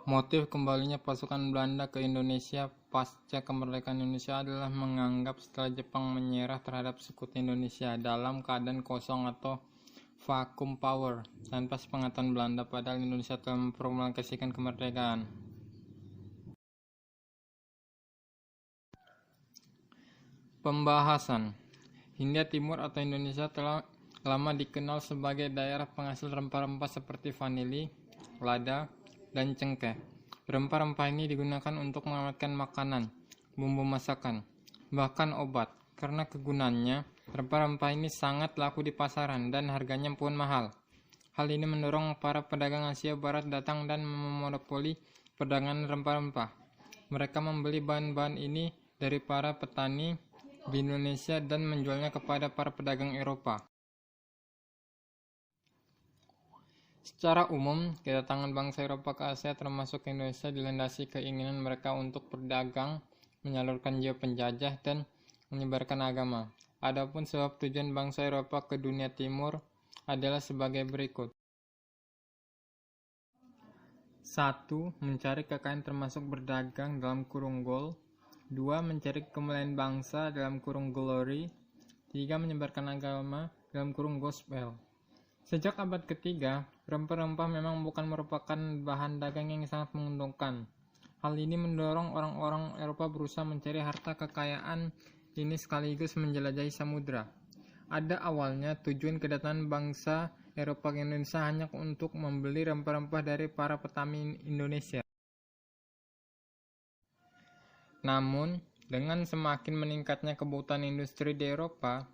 Motif kembalinya pasukan Belanda ke Indonesia pasca kemerdekaan Indonesia adalah menganggap setelah Jepang menyerah terhadap sekutu Indonesia dalam keadaan kosong atau vacuum power tanpa sepengetahuan Belanda, padahal Indonesia telah memproklamasikan kemerdekaan. Pembahasan. Hindia Timur atau Indonesia telah lama dikenal sebagai daerah penghasil rempah-rempah seperti vanili, lada, dan cengkeh. Rempah-rempah ini digunakan untuk mengawetkan makanan, bumbu masakan, bahkan obat. Karena kegunaannya, rempah-rempah ini sangat laku di pasaran dan harganya pun mahal. Hal ini mendorong para pedagang Asia Barat datang dan memonopoli perdagangan rempah-rempah. Mereka membeli bahan-bahan ini dari para petani di Indonesia dan menjualnya kepada para pedagang Eropa. Secara umum, kedatangan bangsa Eropa ke Asia termasuk ke Indonesia dilandasi keinginan mereka untuk berdagang, menyalurkan jiwa penjajah, dan menyebarkan agama. Adapun sebab tujuan bangsa Eropa ke dunia timur adalah sebagai berikut. 1. Mencari kekayaan termasuk berdagang dalam kurung gold. 2. Mencari kemuliaan bangsa dalam kurung glory. 3. Menyebarkan agama dalam kurung gospel. Sejak abad ketiga, rempah-rempah memang bukan merupakan bahan dagang yang sangat menguntungkan. Hal ini mendorong orang-orang Eropa berusaha mencari harta kekayaan ini sekaligus menjelajahi samudra. Ada awalnya tujuan kedatangan bangsa Eropa ke Indonesia hanya untuk membeli rempah-rempah dari para petani Indonesia. Namun, dengan semakin meningkatnya kebutuhan industri di Eropa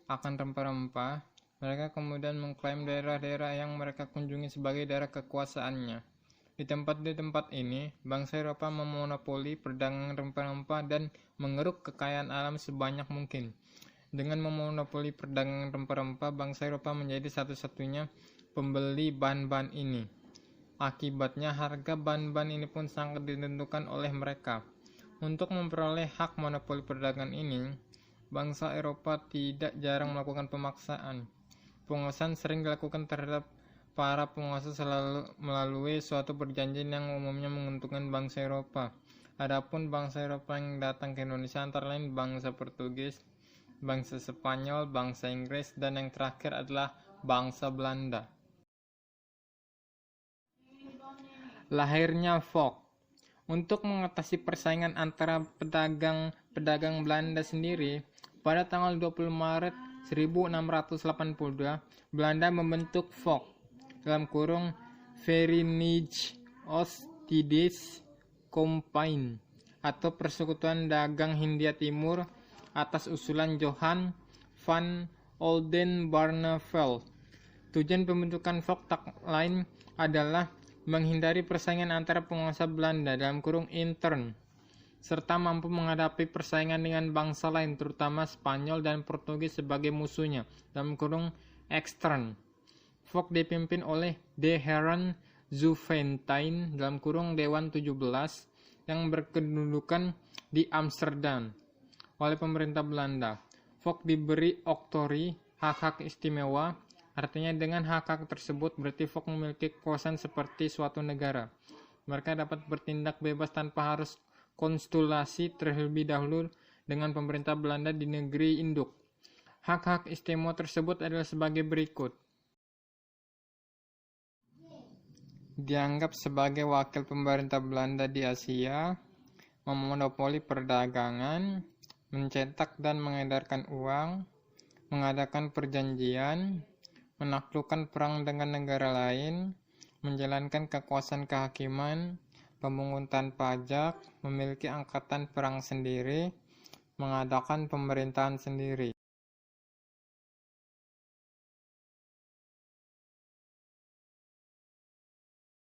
akan rempah-rempah, mereka kemudian mengklaim daerah-daerah yang mereka kunjungi sebagai daerah kekuasaannya. Di tempat ini, bangsa Eropa memonopoli perdagangan rempah-rempah dan mengeruk kekayaan alam sebanyak mungkin. Dengan memonopoli perdagangan rempah-rempah, bangsa Eropa menjadi satu-satunya pembeli bahan-bahan ini. Akibatnya, harga bahan-bahan ini pun sangat ditentukan oleh mereka. Untuk memperoleh hak monopoli perdagangan ini, bangsa Eropa tidak jarang melakukan pemaksaan. Penguasaan sering dilakukan terhadap para penguasa selalu melalui suatu perjanjian yang umumnya menguntungkan bangsa Eropa. Adapun bangsa Eropa yang datang ke Indonesia antara lain bangsa Portugis, bangsa Spanyol, bangsa Inggris, dan yang terakhir adalah bangsa Belanda. Lahirnya Fok. Untuk mengatasi persaingan antara pedagang Belanda sendiri, pada tanggal 20 Maret 1682, Belanda membentuk Fok (Verenigde Oostindische Compagnie) atau Persekutuan Dagang Hindia Timur atas usulan Johan van Oldenbarnevelt. Tujuan pembentukan Fok tak lain adalah menghindari persaingan antara penguasa Belanda (intern) serta mampu menghadapi persaingan dengan bangsa lain terutama Spanyol dan Portugis sebagai musuhnya (extern). Fok dipimpin oleh De Heren Zouventeyn (Dewan 17) yang berkedudukan di Amsterdam oleh pemerintah Belanda. Fok diberi oktroi hak-hak istimewa, artinya dengan hak-hak tersebut berarti Fok memiliki kekuasaan seperti suatu negara. Mereka dapat bertindak bebas tanpa harus konsultasi terlebih dahulu dengan pemerintah Belanda di negeri induk. Hak-hak istimewa tersebut adalah sebagai berikut. Dianggap sebagai wakil pemerintah Belanda di Asia, memonopoli perdagangan, mencetak dan mengedarkan uang, mengadakan perjanjian, menaklukkan perang dengan negara lain, menjalankan kekuasaan kehakiman, pemungutan pajak, memiliki angkatan perang sendiri, mengadakan pemerintahan sendiri.